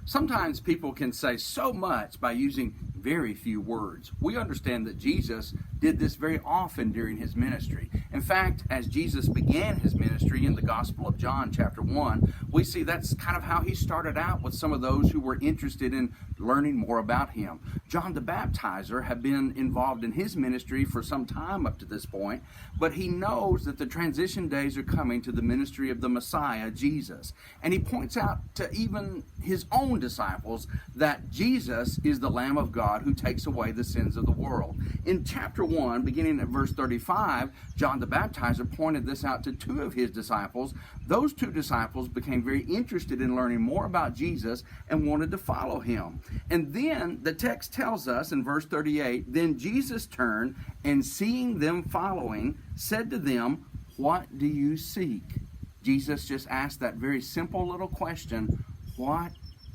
Sometimes people can say so much by using very few words. We understand that Jesus did this very often during his ministry. In fact, as Jesus began his ministry in the Gospel of John chapter 1, we see that's kind of how he started out with some of those who were interested in learning more about him. John the Baptizer had been involved in his ministry for some time up to this point, but he knows that the transition days are coming to the ministry of the Messiah, Jesus. And he points out to even his own disciples that Jesus is the Lamb of God who takes away the sins of the world. In chapter 1, beginning at verse 35, John the Baptizer pointed this out to two of his disciples. Those two disciples became very interested in learning more about Jesus and wanted to follow him. And then the text tells us in verse 38, then Jesus turned and seeing them following, said to them, "What do you seek?" Jesus just asked that very simple little question, what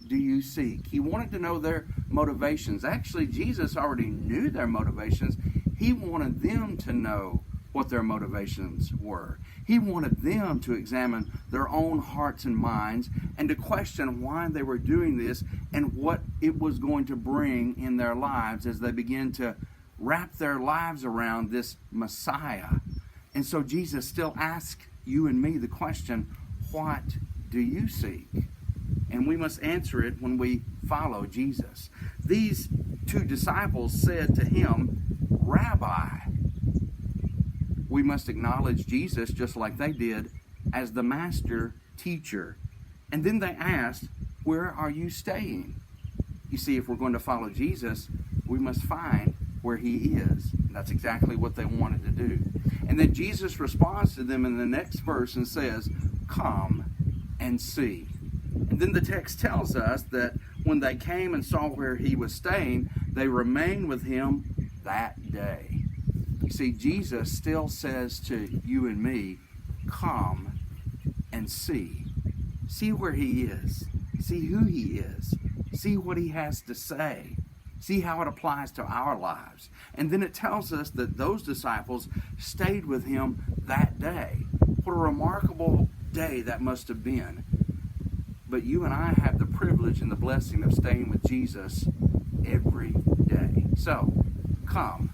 do you seek? He wanted to know their motivations. Actually, Jesus already knew their motivations. He wanted them to know what their motivations were. He wanted them to examine their own hearts and minds and to question why they were doing this and what it was going to bring in their lives as they begin to wrap their lives around this Messiah. And so Jesus still asks you and me the question, what do you seek? And we must answer it when we follow Jesus. These two disciples said to him, "Rabbi." We must acknowledge Jesus just like they did as the master teacher. And then they asked, "Where are you staying?" You see, if we're going to follow Jesus, we must find where he is. And that's exactly what they wanted to do. And then Jesus responds to them in the next verse and says, "Come and see." And then the text tells us that when they came and saw where he was staying, they remained with him that day. You see, Jesus still says to you and me, come and see. See where he is. See who he is. See what he has to say. See how it applies to our lives. And then it tells us that those disciples stayed with him that day. What a remarkable day that must have been. But you and I have the privilege and the blessing of staying with Jesus every day. So, come